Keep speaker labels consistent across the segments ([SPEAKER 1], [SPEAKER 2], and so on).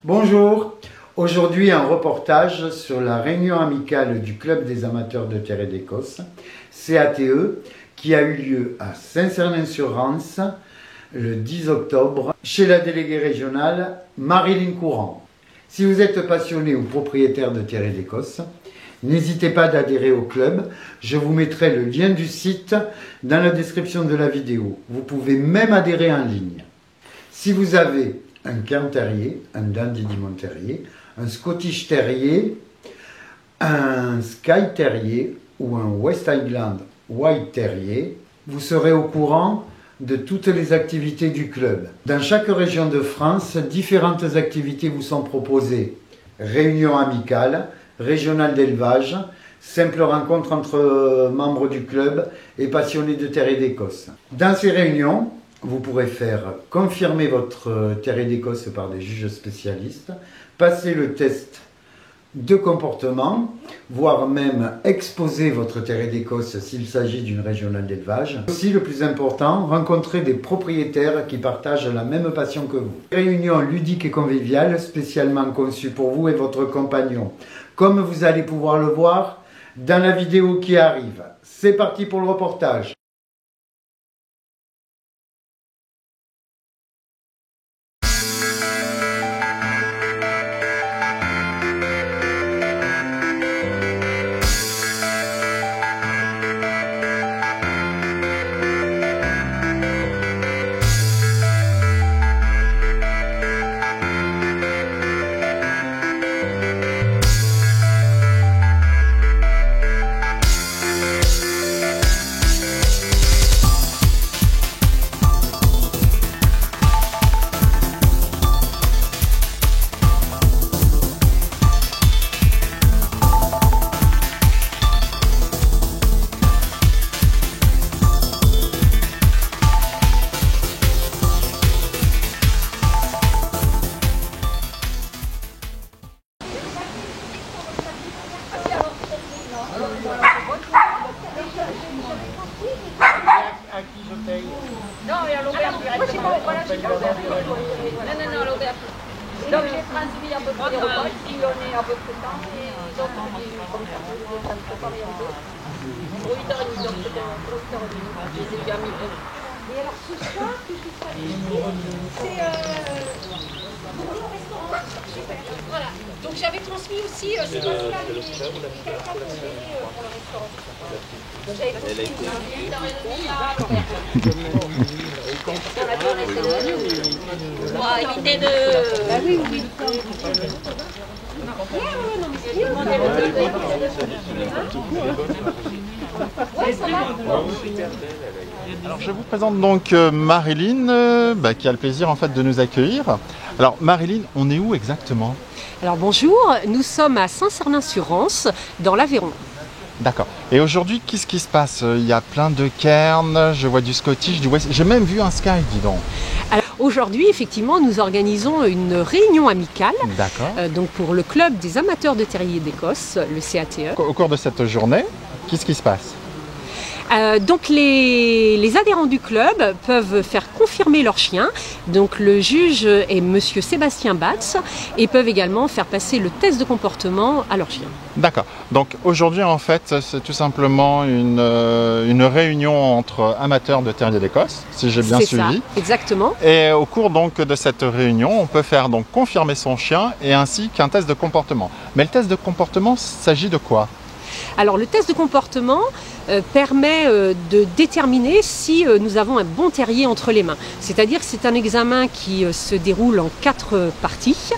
[SPEAKER 1] Bonjour, aujourd'hui un reportage sur la réunion amicale du Club des amateurs de Terrier d'Écosse, CATE, qui a eu lieu à Saint-Cernin-sur-Rance le 10 octobre chez la déléguée régionale Marilyn Courant. Si vous êtes passionné ou propriétaire de Terrier d'Écosse, n'hésitez pas d'adhérer au club, je vous mettrai le lien du site dans la description de la vidéo. Vous pouvez même adhérer en ligne. Si vous avez un Cairn Terrier, un Dandy Diamond Terrier, un Scottish Terrier, un Skye Terrier ou un West Highland White Terrier, vous serez au courant de toutes les activités du club. Dans chaque région de France, différentes activités vous sont proposées. Réunions amicales, régionales d'élevage, simples rencontres entre membres du club et passionnés de Terrier d'Écosse. Dans ces réunions, vous pourrez faire confirmer votre Terrier d'Écosse par des juges spécialistes, passer le test de comportement, voire même exposer votre Terrier d'Écosse s'il s'agit d'une régionale d'élevage. Aussi, le plus important, rencontrer des propriétaires qui partagent la même passion que vous. Réunion ludique et conviviale, spécialement conçue pour vous et votre compagnon. Comme vous allez pouvoir le voir dans la vidéo qui arrive. C'est parti pour le reportage.
[SPEAKER 2] À qui je paye?
[SPEAKER 3] Non, mais à l'auberge. Moi, j'ai pas l'auberge. Non, à l'auberge. Donc, j'ai transmis à peu près les repas, si on est à peu près temps, et donc on dit comme ça, ça me préparer un peu. Pour 8h30, donc c'était pour 8h30. Je les ai déjà mis. Et alors, ce soir, qu'est-ce qui se passe? C'est bonjour restaurant. Super. Voilà. Donc, j'avais transmis aussi, c'est Pascal et quelqu'un qui est pour le restaurant. J'avais transmis 8h30 pour éviter de... Ah oui, oui.
[SPEAKER 2] Alors je vous présente donc Marilyn, qui a le plaisir en fait de nous accueillir. Alors Marilyn, on est où exactement?
[SPEAKER 4] Alors bonjour, nous sommes à Saint-Cernin-sur-Rance, dans l'Aveyron.
[SPEAKER 2] D'accord. Et aujourd'hui, qu'est-ce qui se passe? Il y a plein de cairns, je vois du Scottish, du West. J'ai même vu un Skye, dis donc.
[SPEAKER 4] Alors aujourd'hui, effectivement, nous organisons une réunion amicale donc pour le Club des amateurs de Terrier d'Écosse, le CATE.
[SPEAKER 2] Au cours de cette journée, qu'est-ce qui se passe?
[SPEAKER 4] Donc les adhérents du club peuvent faire confirmer leur chien. Donc le juge est monsieur Sébastien Batz et peuvent également faire passer le test de comportement à leur chien.
[SPEAKER 2] D'accord. Donc aujourd'hui en fait c'est tout simplement une réunion entre amateurs de Terrier d'Écosse, si j'ai bien suivi.
[SPEAKER 4] C'est ça, exactement.
[SPEAKER 2] Et au cours donc de cette réunion, on peut faire donc confirmer son chien et ainsi qu'un test de comportement. Mais le test de comportement s'agit de quoi?
[SPEAKER 4] Alors le test de comportement permet de déterminer si nous avons un bon terrier entre les mains. C'est-à-dire que c'est un examen qui se déroule en 4 parties.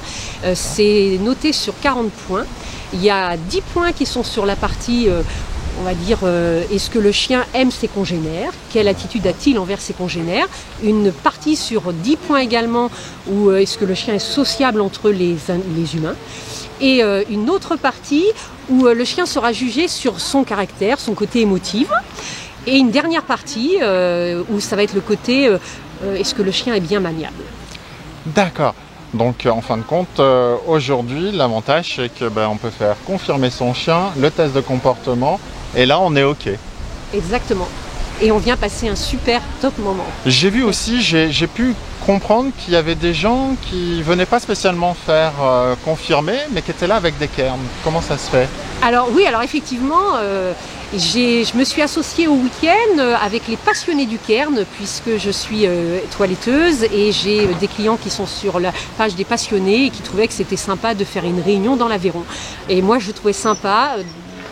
[SPEAKER 4] C'est noté sur 40 points. Il y a 10 points qui sont sur la partie, on va dire, est-ce que le chien aime ses congénères? Quelle attitude a-t-il envers ses congénères? Une partie sur 10 points également, où est-ce que le chien est sociable entre les humains? Et une autre partie où le chien sera jugé sur son caractère, son côté émotif. Et une dernière partie où ça va être le côté est-ce que le chien est bien maniable.
[SPEAKER 2] D'accord. Donc en fin de compte, aujourd'hui, l'avantage c'est que on peut faire confirmer son chien, le test de comportement, et là on est OK.
[SPEAKER 4] Exactement. Et on vient passer un super top moment.
[SPEAKER 2] J'ai vu aussi, j'ai pu comprendre qu'il y avait des gens qui venaient pas spécialement faire confirmer, mais qui étaient là avec des cairns. Comment ça se fait?
[SPEAKER 4] Alors oui, alors effectivement, je me suis associée au week-end avec les passionnés du cairn, puisque je suis toiletteuse et j'ai des clients qui sont sur la page des passionnés et qui trouvaient que c'était sympa de faire une réunion dans l'Aveyron. Et moi, je trouvais sympa,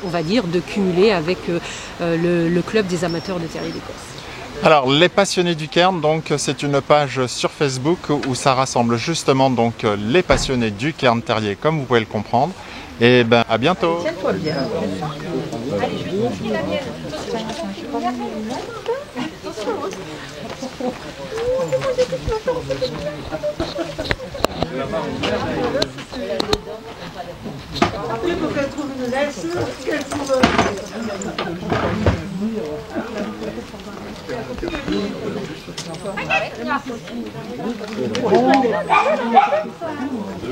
[SPEAKER 4] on va dire, de cumuler avec le club des amateurs de terrier d'Écosse.
[SPEAKER 2] Alors, les passionnés du cairn, donc c'est une page sur Facebook où ça rassemble justement donc les passionnés du cairn terrier, comme vous pouvez le comprendre. Et ben à bientôt.
[SPEAKER 5] Tiens-toi bien.
[SPEAKER 3] Allez, je vais te montrer la mienne.
[SPEAKER 5] Après, il faut qu'elle trouve une laisse, qu'elle trouve...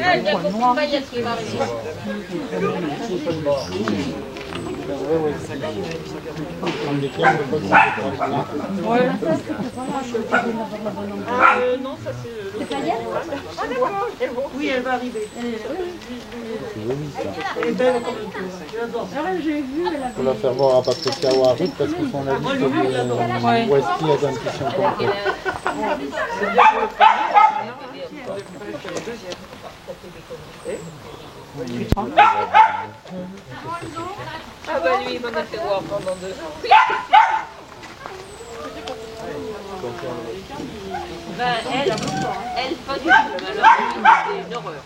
[SPEAKER 3] Elle vient pour une paillette qui va arriver.
[SPEAKER 5] non, ça c'est le paillette. Ah d'accord. Oui, elle va arriver. Elle est belle comme un peu. J'adore.
[SPEAKER 2] Il faut la faire voir à Patricia ou à Ruth parce que son avis de Westy a dentition complète.
[SPEAKER 3] Ah bah lui, il m'en a fait voir pendant 2 ans. Ben, elle pas du tout. Alors, c'est une horreur.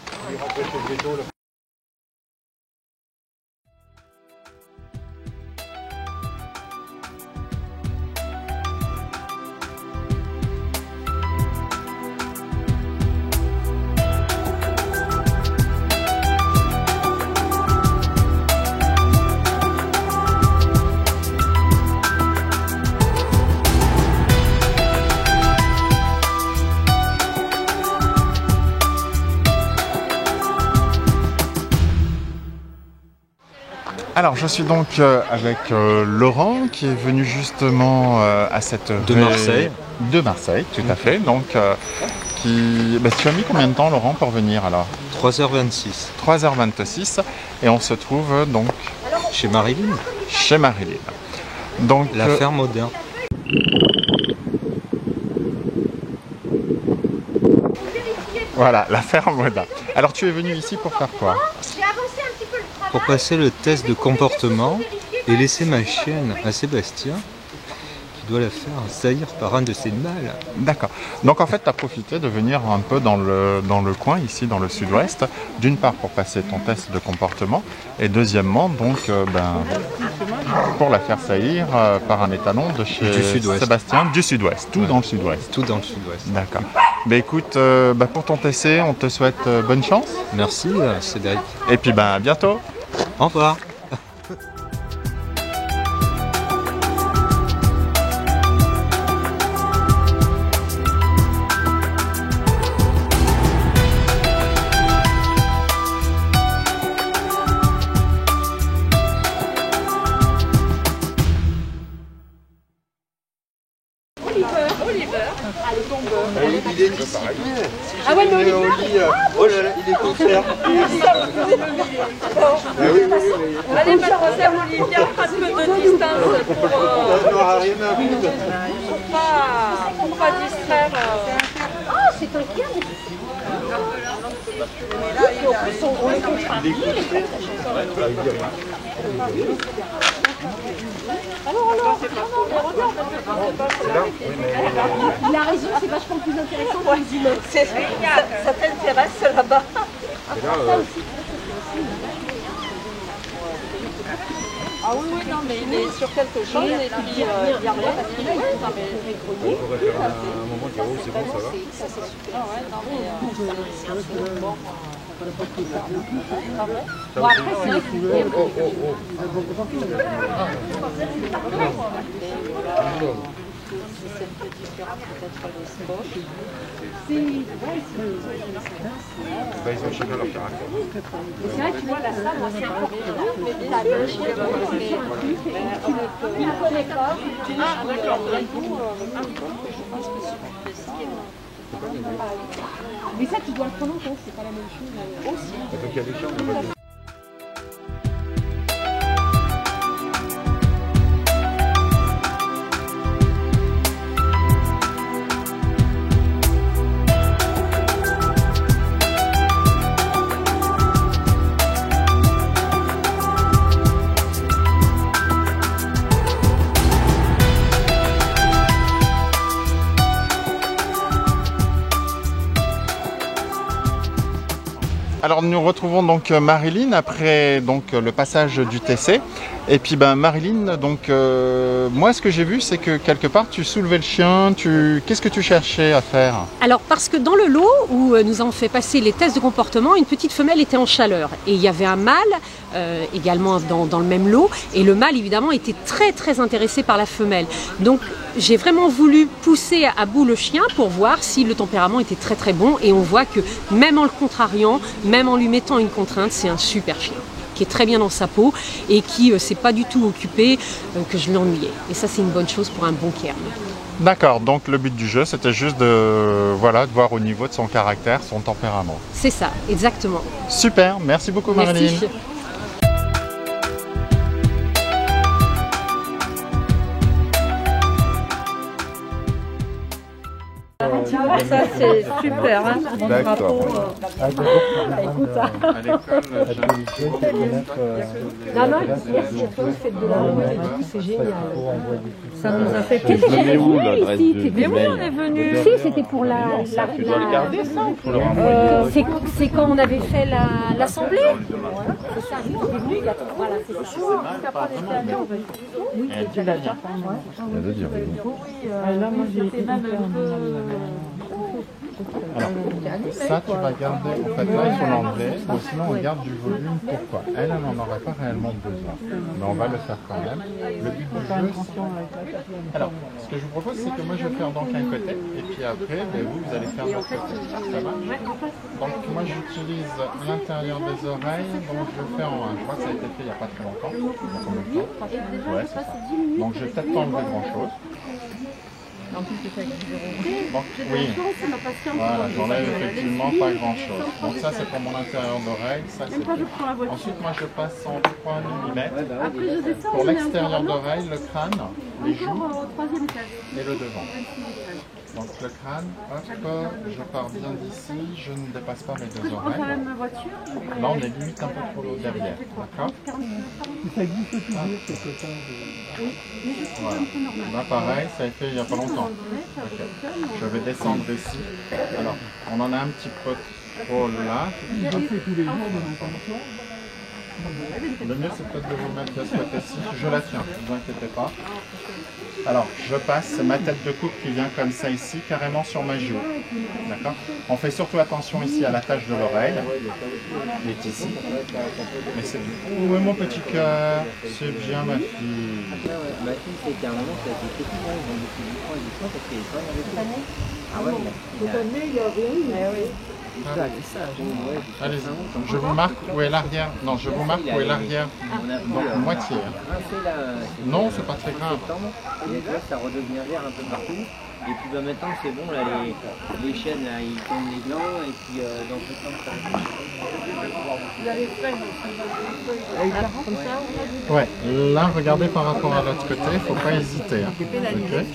[SPEAKER 2] Alors je suis donc avec Laurent qui est venu justement à cette...
[SPEAKER 6] De Marseille.
[SPEAKER 2] De Marseille, tout à fait. Donc, tu as mis combien de temps Laurent pour venir alors?
[SPEAKER 6] 3h26.
[SPEAKER 2] 3h26 et on se trouve donc...
[SPEAKER 6] Chez Marilyn.
[SPEAKER 2] Chez Marilyn. Donc,
[SPEAKER 6] la ferme moderne.
[SPEAKER 2] Voilà, la ferme moderne. Alors tu es venu ici pour faire quoi?
[SPEAKER 6] Pour passer le test de comportement et laisser ma chienne à Sébastien, qui doit la faire saillir par un de ses mâles.
[SPEAKER 2] D'accord. Donc en fait, tu as profité de venir un peu dans le coin, ici dans le sud-ouest, d'une part pour passer ton test de comportement, et deuxièmement, donc, pour la faire saillir par un étalon de chez Sébastien du sud-ouest, tout dans le sud-ouest.
[SPEAKER 6] Tout dans le sud-ouest.
[SPEAKER 2] D'accord. Bah écoute, pour ton TC, on te souhaite bonne chance.
[SPEAKER 6] Merci Cédric.
[SPEAKER 2] Et puis à bientôt.
[SPEAKER 6] Au revoir.
[SPEAKER 3] Ah ouais, mais Oliver,
[SPEAKER 6] oh là là, il est concert.
[SPEAKER 3] allez, mademoiselle Olivia, un peu de distance pour pas distraire. Ah, c'est un kian. Et en plus, on est contrarié. Alors, mais regarde, il a raison, c'est vachement plus intéressant pour les immeubles. C'est génial, ça t'intéresse là-bas. Ah oui, oui, non, mais il est sur quelque chose et puis il y a rien parce qu'il a les greniers. On pourrait faire un moment de c'est bon, ça va. Ça, c'est super. Ah ouais, non, mais c'est un peu bon. Bon, après, c'est vrai c'est un peu différent peut-être le sport. Ils ont chacun leur caractère. C'est vrai que tu vois, la salle, moi, c'est important. Mais la gauche, il connaît pas. Ah, d'accord. Je pense que c'est plus facile.
[SPEAKER 4] Mais ça, tu dois le prendre en compte, c'est pas la même chose aussi.
[SPEAKER 2] Alors nous retrouvons donc Marilyn après donc le passage du TC. Et puis Marilyn, donc moi ce que j'ai vu c'est que quelque part tu soulevais le chien, qu'est-ce que tu cherchais à faire?
[SPEAKER 4] Alors parce que dans le lot où nous avons fait passer les tests de comportement, une petite femelle était en chaleur et il y avait un mâle également dans le même lot, et le mâle évidemment était très intéressé par la femelle. Donc j'ai vraiment voulu pousser à bout le chien pour voir si le tempérament était très bon, et on voit que même en le contrariant, même en lui mettant une contrainte, c'est un super chien qui est très bien dans sa peau et qui s'est pas du tout occupé que je l'ennuyais. Et ça c'est une bonne chose pour un bon cairn.
[SPEAKER 2] D'accord, donc le but du jeu c'était juste de voir au niveau de son caractère, son tempérament.
[SPEAKER 4] C'est ça, exactement.
[SPEAKER 2] Super, merci beaucoup Marilyn.
[SPEAKER 4] Merci.
[SPEAKER 3] Ça c'est super, hein. Mon drapeau.
[SPEAKER 2] Écoute, à l'école,
[SPEAKER 4] Non, merci à toi, faites de la route, c'est génial.
[SPEAKER 3] Ça nous a fait
[SPEAKER 7] Vous venez où l'adresse de
[SPEAKER 3] Mais oui, on
[SPEAKER 7] mail?
[SPEAKER 3] est venu.
[SPEAKER 4] Si, c'était pour la
[SPEAKER 7] Tu dois le garder ça pour le renvoyer.
[SPEAKER 4] c'est quand on avait fait l'assemblée. C'est ça, nous, on est venus, voilà, c'est ça.
[SPEAKER 3] Oui, tu l'as déjà.
[SPEAKER 7] Ça veut dire oui.
[SPEAKER 3] Là, moi, j'étais même un peu...
[SPEAKER 2] ça tu vas garder, en fait là il faut l'enlever, ou sinon on garde du volume, pourquoi? Elle n'en aurait pas réellement besoin, mais on va le faire quand même. Le but du jeu, alors ce que je vous propose c'est que moi je vais faire donc un côté, et puis après vous allez faire l'autre côté, ça va? Donc moi j'utilise l'intérieur des oreilles, donc je le fais en 1, je crois que ça a été fait il n'y a pas très longtemps, il y a combien de temps? Ouais c'est ça, donc je vais peut-être pas enlever grand chose.
[SPEAKER 3] En plus, c'est avec du
[SPEAKER 2] Donc, oui, voilà, j'enlève effectivement pas grand chose. Donc ça c'est pour mon intérieur d'oreille, ça c'est tout. Ensuite moi je passe en 3 mm pour l'extérieur d'oreille, le crâne, les joues et le devant. Donc le crâne, hop, je pars bien d'ici, je ne dépasse pas mes deux oreilles. Là on est limite un peu trop haut derrière, d'accord? Voilà. Là pareil, ça a été il n'y a pas longtemps. Okay. Je vais descendre ici. Alors, on en a un petit peu trop là. Le mieux c'est peut-être de vous mettre de ce côté-ci. Je la tiens, ne vous inquiétez pas. Alors, je passe ma tête de coupe qui vient comme ça ici, carrément sur ma joue. D'accord? On fait surtout attention ici à la tache de l'oreille. Elle est ici. Mais c'est bien. Oui, mon petit cœur, c'est bien ma fille.
[SPEAKER 8] Ma fille, c'est qu'à un moment, ça a été petit, ils ont beaucoup du poids et du sang parce qu'elle est pas avec nous. Ah ouais,
[SPEAKER 2] allez, je vous marque où est l'arrière. Non, je vous marque où est l'arrière. Donc moitié. Non, c'est pas très grave.
[SPEAKER 8] Et là, ça redevient vert un peu partout. Et puis maintenant, c'est bon, là, les chênes, là, ils tombent les glands. Et puis dans peu de temps, ça
[SPEAKER 2] ouais, là, regardez par rapport à l'autre côté, il ne faut pas hésiter. Hein. Okay.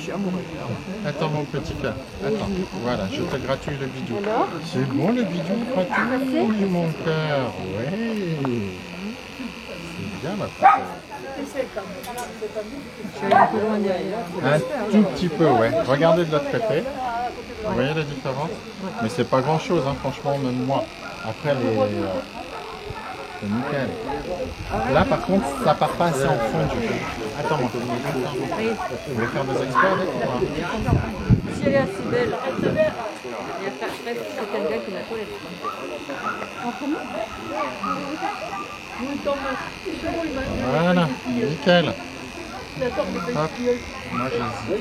[SPEAKER 2] Attends, mon petit cœur. Attends, voilà, je te gratouille le bidou. C'est bon le bidou, gratouille mon cœur. Oui. C'est bien ma petite. Un tout petit peu, ouais. Regardez de l'autre côté. Vous voyez la différence? Mais c'est pas grand chose, hein, franchement, même moi. Après, c'est nickel. Là, par contre, ça part pas assez en fond du jeu. Attends, mon petit. Vous voulez faire des experts avec ou pas?
[SPEAKER 3] Si elle est assez belle, il y a presque quelqu'un qui la toilette.
[SPEAKER 2] Voilà, nickel. Hop. Moi j'hésite.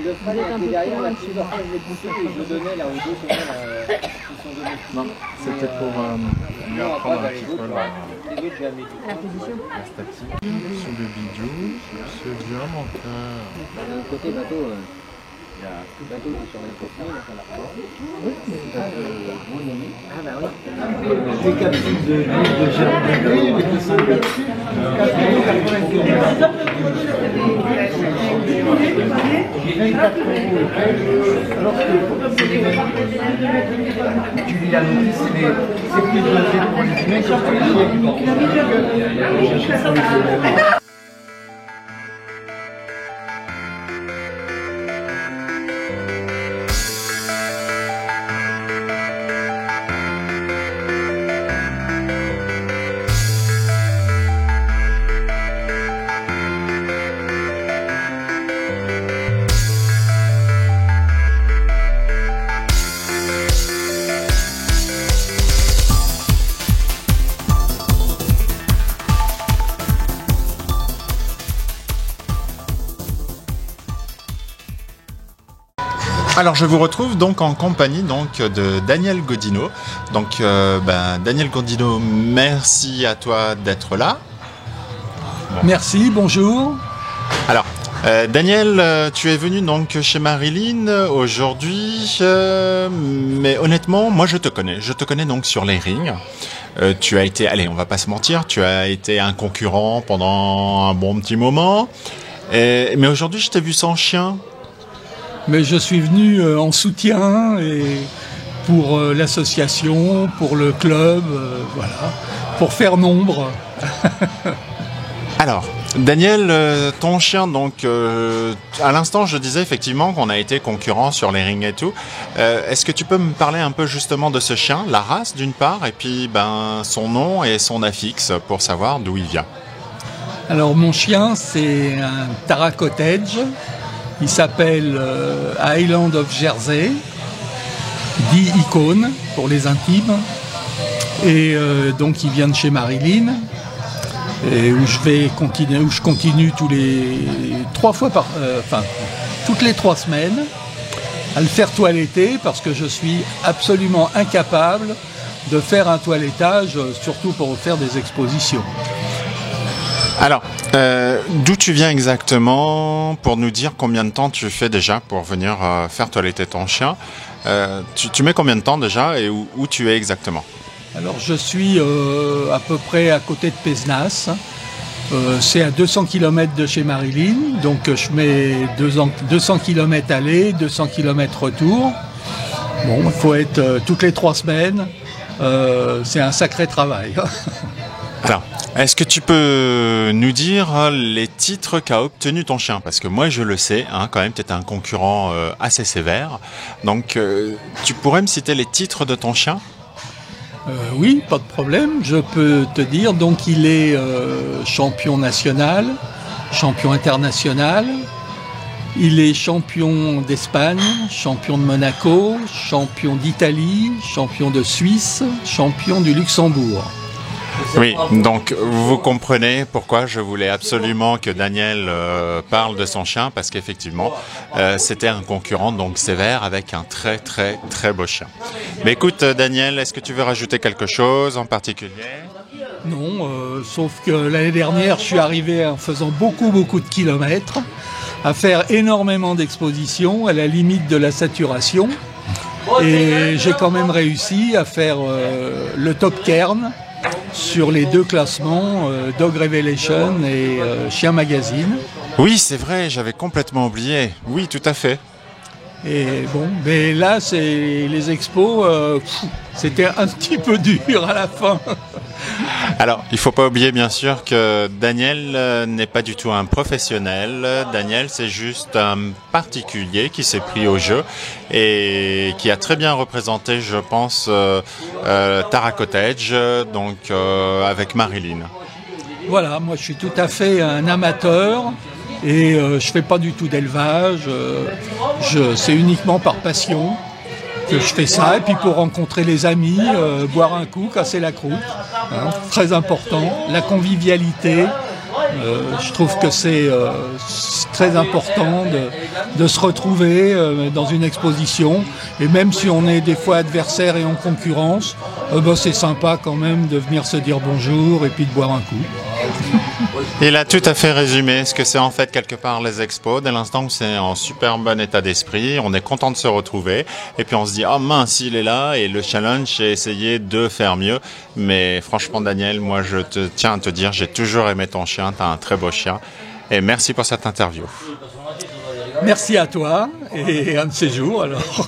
[SPEAKER 8] le frère qui est derrière, la petite barre, je l'ai poussé et je donnais là aux deux qui sont donnés.
[SPEAKER 2] Non, c'était pour lui apprendre un petit peu la statique. Sous le bidou, c'est bien mon cœur.
[SPEAKER 8] Côté bateau, Il y a un petit bateau qui est sur les côtés, là, qu'on a Ah bah oui.
[SPEAKER 1] Des capsules de l'huile de germe de blé, les 200 capsules, 24 € le kilo. Alors que tu lis la notice, c'est plus dosé pour les humains que pour les chiens.
[SPEAKER 2] Alors je vous retrouve donc en compagnie de Daniel Godino. Donc Daniel Godino, merci à toi d'être là.
[SPEAKER 9] Bon. Merci, bonjour.
[SPEAKER 2] Alors Daniel, tu es venu donc chez Marilyn aujourd'hui, mais honnêtement, moi je te connais donc sur les rings. Tu as été, allez, on va pas se mentir, tu as été un concurrent pendant un bon petit moment, mais aujourd'hui je t'ai vu sans chien.
[SPEAKER 9] Mais je suis venu en soutien et pour l'association, pour le club, voilà, pour faire nombre.
[SPEAKER 2] Alors, Daniel, ton chien, donc, à l'instant, je disais effectivement qu'on a été concurrents sur les rings et tout. Est-ce que tu peux me parler un peu justement de ce chien, la race d'une part, et puis son nom et son affixe pour savoir d'où il vient?
[SPEAKER 9] Alors, mon chien, c'est un Tara Cottage. Il s'appelle Highland of Jersey, dit Icône pour les intimes. Et donc il vient de chez Marilyn, et où je continue toutes les 3 semaines à le faire toiletter parce que je suis absolument incapable de faire un toilettage, surtout pour faire des expositions.
[SPEAKER 2] Alors, d'où tu viens exactement pour nous dire combien de temps tu fais déjà pour venir faire toiletter ton chien? Tu mets combien de temps déjà et où tu es exactement?
[SPEAKER 9] Alors, je suis à peu près à côté de Pézenas. C'est à 200 km de chez Marilyn. Donc, je mets 200 km aller, 200 km retour. Bon, il faut être toutes les 3 semaines. C'est un sacré travail.
[SPEAKER 2] Alors, est-ce que tu peux nous dire les titres qu'a obtenu ton chien? Parce que moi, je le sais, quand même, tu étais un concurrent assez sévère. Donc, tu pourrais me citer les titres de ton chien?
[SPEAKER 9] Oui, pas de problème. Je peux te dire, donc, il est champion national, champion international. Il est champion d'Espagne, champion de Monaco, champion d'Italie, champion de Suisse, champion du Luxembourg.
[SPEAKER 2] Oui, donc vous comprenez pourquoi je voulais absolument que Daniel parle de son chien, parce qu'effectivement, c'était un concurrent donc sévère avec un très très très beau chien. Mais écoute Daniel, est-ce que tu veux rajouter quelque chose en particulier?
[SPEAKER 9] Non, sauf que l'année dernière, je suis arrivé en faisant beaucoup de kilomètres, à faire énormément d'expositions, à la limite de la saturation. Et j'ai quand même réussi à faire le top cairn sur les 2 classements, Dog Revelation et Chien Magazine.
[SPEAKER 2] Oui, c'est vrai, j'avais complètement oublié. Oui, tout à fait.
[SPEAKER 9] Et bon, mais là, les expos, c'était un petit peu dur à la fin.
[SPEAKER 2] Alors, il ne faut pas oublier bien sûr que Daniel n'est pas du tout un professionnel. Daniel, c'est juste un particulier qui s'est pris au jeu et qui a très bien représenté, je pense, Tara Cottage, donc avec Marilyn.
[SPEAKER 9] Voilà, moi je suis tout à fait un amateur et je fais pas du tout d'élevage. C'est uniquement par passion que je fais ça, et puis pour rencontrer les amis, boire un coup, casser la croûte, très important, la convivialité, je trouve que c'est très important de se retrouver dans une exposition, et même si on est des fois adversaires et en concurrence, c'est sympa quand même de venir se dire bonjour et puis de boire un coup.
[SPEAKER 2] Il a tout à fait résumé ce que c'est en fait quelque part les expos. Dès l'instant où c'est en super bon état d'esprit, on est content de se retrouver. Et puis on se dit, oh mince, il est là. Et le challenge, c'est essayer de faire mieux. Mais franchement, Daniel, moi je te tiens à te dire, j'ai toujours aimé ton chien. Tu as un très beau chien. Et merci pour cette interview.
[SPEAKER 9] Merci à toi et un de ces jours alors.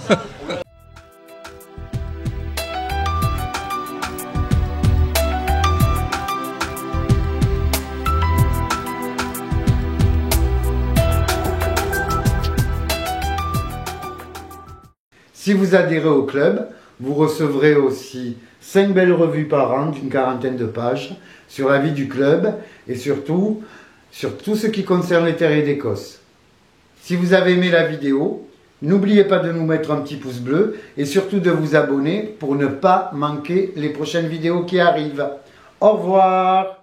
[SPEAKER 1] Si vous adhérez au club, vous recevrez aussi 5 belles revues par an d'une 40aine de pages sur la vie du club et surtout sur tout ce qui concerne les terriers d'Écosse. Si vous avez aimé la vidéo, n'oubliez pas de nous mettre un petit pouce bleu et surtout de vous abonner pour ne pas manquer les prochaines vidéos qui arrivent. Au revoir!